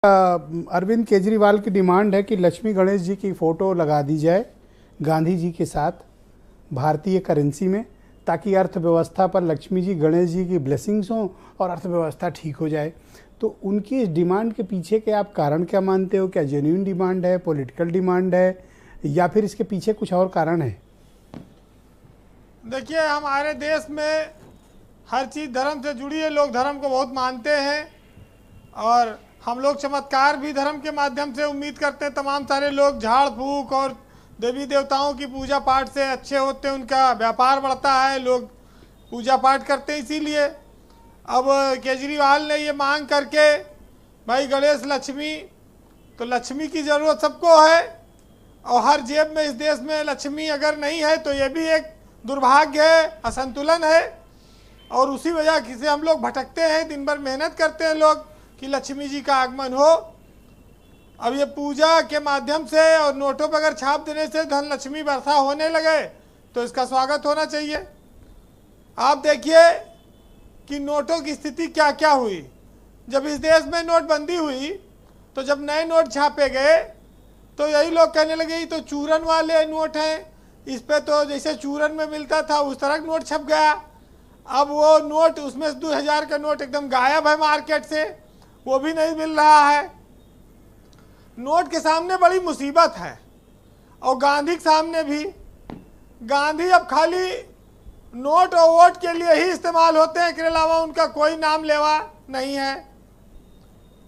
अरविंद केजरीवाल की डिमांड है कि लक्ष्मी गणेश जी की फ़ोटो लगा दी जाए गांधी जी के साथ भारतीय करेंसी में, ताकि अर्थव्यवस्था पर लक्ष्मी जी गणेश जी की ब्लेसिंग्स हों और अर्थव्यवस्था ठीक हो जाए। तो उनकी इस डिमांड के पीछे के आप कारण क्या मानते हो? क्या जेन्युइन डिमांड है, पॉलिटिकल डिमांड है, या फिर इसके पीछे कुछ और कारण है? देखिए, हमारे देश में हर चीज़ धर्म से जुड़ी है। लोग धर्म को बहुत मानते हैं और हम लोग चमत्कार भी धर्म के माध्यम से उम्मीद करते हैं। तमाम सारे लोग झाड़ फूक और देवी देवताओं की पूजा पाठ से अच्छे होते हैं, उनका व्यापार बढ़ता है, लोग पूजा पाठ करते हैं। इसीलिए अब केजरीवाल ने ये मांग करके, भाई गणेश लक्ष्मी, तो लक्ष्मी की ज़रूरत सबको है और हर जेब में इस देश में लक्ष्मी अगर नहीं है तो ये भी एक दुर्भाग्य है, असंतुलन है। और उसी वजह से हम लोग भटकते हैं, दिन भर मेहनत करते हैं लोग कि लक्ष्मी जी का आगमन हो। अब ये पूजा के माध्यम से और नोटों पर अगर छाप देने से धन लक्ष्मी वर्षा होने लगे तो इसका स्वागत होना चाहिए। आप देखिए कि नोटों की स्थिति क्या क्या हुई। जब इस देश में नोटबंदी हुई तो जब नए नोट छापे गए तो यही लोग कहने लगे ये तो चूरन वाले नोट हैं, इस पे तो जैसे चूरन में मिलता था उस तरह नोट छप गया। अब वो नोट, उसमें 2000 का नोट एकदम गायब है मार्केट से, वो भी नहीं मिल रहा है। नोट के सामने बड़ी मुसीबत है और गांधी के सामने भी। गांधी अब खाली नोट और वोट के लिए ही इस्तेमाल होते हैं, के अलावा उनका कोई नाम लेवा नहीं है।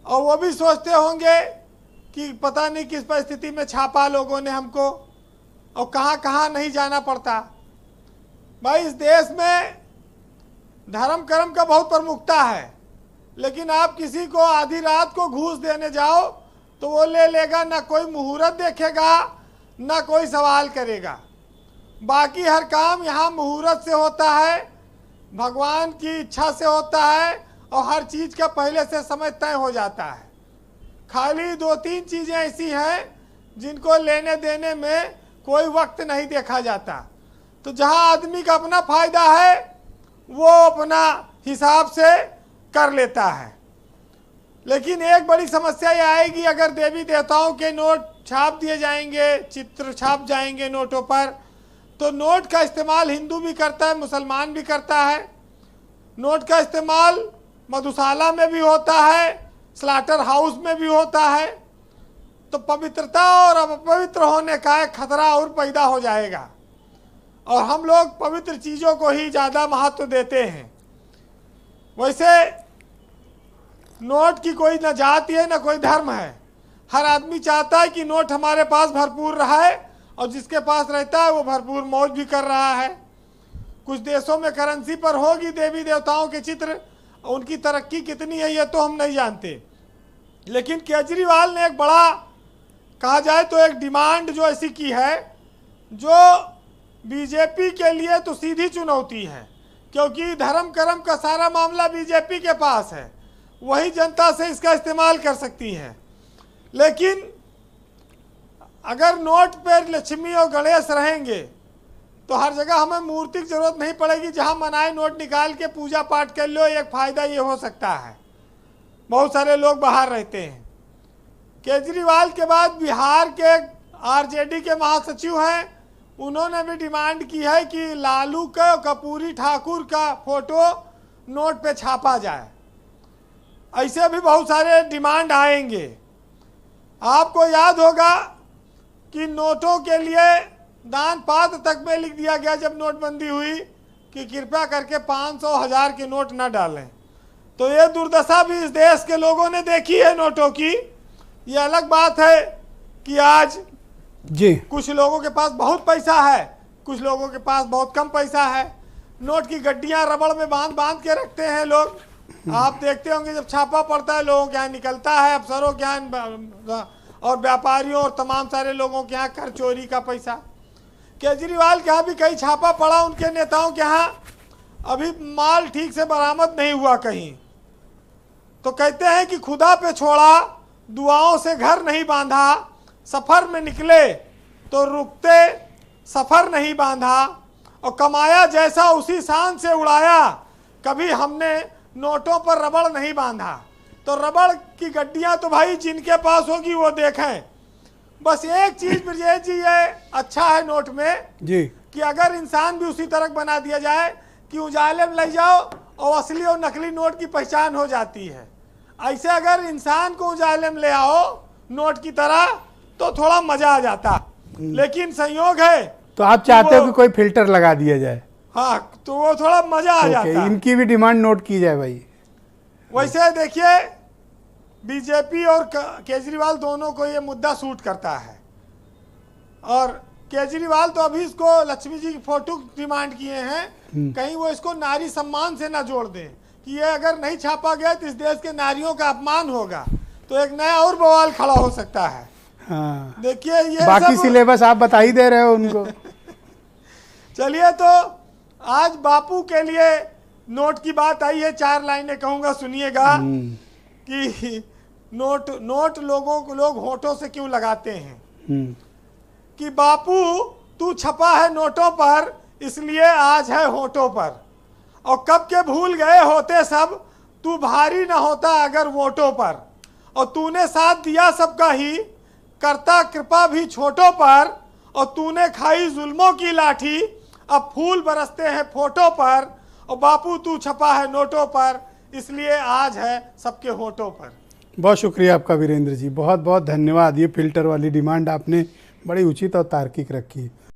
और वो भी सोचते होंगे कि पता नहीं किस परिस्थिति में छापा लोगों ने हमको और कहाँ कहाँ नहीं जाना पड़ता। भाई इस देश में धर्म कर्म का बहुत प्रमुखता है, लेकिन आप किसी को आधी रात को घूस देने जाओ तो वो ले लेगा, ना कोई मुहूर्त देखेगा ना कोई सवाल करेगा। बाकी हर काम यहाँ मुहूर्त से होता है, भगवान की इच्छा से होता है और हर चीज़ का पहले से समय तय हो जाता है। खाली 2-3 चीज़ें ऐसी हैं जिनको लेने देने में कोई वक्त नहीं देखा जाता। तो जहाँ आदमी का अपना फायदा है वो अपना हिसाब से कर लेता है। लेकिन एक बड़ी समस्या ये आएगी, अगर देवी देवताओं के नोट छाप दिए जाएंगे, चित्र छाप जाएंगे नोटों पर, तो नोट का इस्तेमाल हिंदू भी करता है, मुसलमान भी करता है। नोट का इस्तेमाल मधुशाला में भी होता है, स्लाटर हाउस में भी होता है। तो पवित्रता और अपवित्र होने का एक खतरा और पैदा हो जाएगा और हम लोग पवित्र चीज़ों को ही ज़्यादा महत्व देते हैं। वैसे नोट की कोई न जाति है न कोई धर्म है, हर आदमी चाहता है कि नोट हमारे पास भरपूर रहा है और जिसके पास रहता है वो भरपूर मौज भी कर रहा है। कुछ देशों में करेंसी पर होगी देवी देवताओं के चित्र, उनकी तरक्की कितनी है ये तो हम नहीं जानते। लेकिन केजरीवाल ने एक बड़ा, कहा जाए तो एक डिमांड जो ऐसी की है जो बीजेपी के लिए तो सीधी चुनौती है, क्योंकि धर्म कर्म का सारा मामला बीजेपी के पास है, वही जनता से इसका इस्तेमाल कर सकती है। लेकिन अगर नोट पर लक्ष्मी और गणेश रहेंगे तो हर जगह हमें मूर्ति की जरूरत नहीं पड़ेगी, जहां मनाए नोट निकाल के पूजा पाठ कर लो। एक फ़ायदा ये हो सकता है, बहुत सारे लोग बाहर रहते हैं। केजरीवाल के बाद बिहार के आरजेडी के महासचिव हैं, उन्होंने भी डिमांड की है कि लालू का, कपूरी ठाकुर का फोटो नोट पे छापा जाए। ऐसे भी बहुत सारे डिमांड आएंगे। आपको याद होगा कि नोटों के लिए दान पात्र तक में लिख दिया गया जब नोटबंदी हुई कि कृपया करके 500, 1000 के नोट न डालें। तो ये दुर्दशा भी इस देश के लोगों ने देखी है नोटों की। ये अलग बात है कि आज जी कुछ लोगों के पास बहुत पैसा है, कुछ लोगों के पास बहुत कम पैसा है। नोट की गड्डियां रबड़ में बांध बांध के रखते हैं लोग। आप देखते होंगे जब छापा पड़ता है लोगों के यहाँ निकलता है, अफसरों के यहाँ और व्यापारियों और तमाम सारे लोगों के यहाँ कर चोरी का पैसा। केजरीवाल के यहाँ भी कहीं छापा पड़ा, उनके नेताओं के यहाँ अभी माल ठीक से बरामद नहीं हुआ कहीं। तो कहते हैं कि खुदा पे छोड़ा, दुआओं से घर नहीं बांधा, सफ़र में निकले तो रुकते सफ़र नहीं बांधा, और कमाया जैसा उसी शान से उड़ाया, कभी हमने नोटों पर रबड़ नहीं बांधा। तो रबड़ की गड्डियां तो भाई जिनके पास होगी वो देखें। बस एक चीज ब्रजेश जी ये अच्छा है नोट में जी कि अगर इंसान भी उसी तरह बना दिया जाए कि उजाले में ले जाओ और असली और नकली नोट की पहचान हो जाती है। ऐसे अगर इंसान को उजाले में ले आओ नोट की तरह तो थोड़ा मजा आ जाता, लेकिन संयोग है तो आप चाहते हो कि कोई फिल्टर लगा दिया जाए। हाँ, तो वो थोड़ा मजा आ जाता। इनकी भी डिमांड नोट की जाए भाई। वैसे देखिए बीजेपी और केजरीवाल दोनों को ये मुद्दा सूट करता है, और केजरीवाल तो अभी इसको लक्ष्मी जी की फोटो डिमांड किए हैं, कहीं वो इसको नारी सम्मान से ना जोड़ दें कि ये अगर नहीं छापा गया तो इस देश के नारियों का अपमान होगा, तो एक नया और बवाल खड़ा हो सकता है। हाँ। देखिए ये बाकी सिलेबस आप बता ही दे रहे हो उनको। चलिए, तो आज बापू के लिए नोट की बात आई है, 4 लाइनें कहूंगा, सुनिएगा कि नोट लोगों को लोग होठों से क्यों लगाते हैं। कि बापू तू छपा है नोटों पर, इसलिए आज है होठों पर, और कब के भूल गए होते सब, तू भारी ना होता अगर वोटों पर, और तूने साथ दिया सबका ही, करता कृपा भी छोटों पर, और तूने खाई जुल्मों की लाठी, अब फूल बरसते हैं फोटो पर, और बापू तू छपा है नोटों पर, इसलिए आज है सबके होठों पर। बहुत शुक्रिया आपका वीरेंद्र जी, बहुत बहुत धन्यवाद। ये फिल्टर वाली डिमांड आपने बड़ी उचित और तार्किक रखी।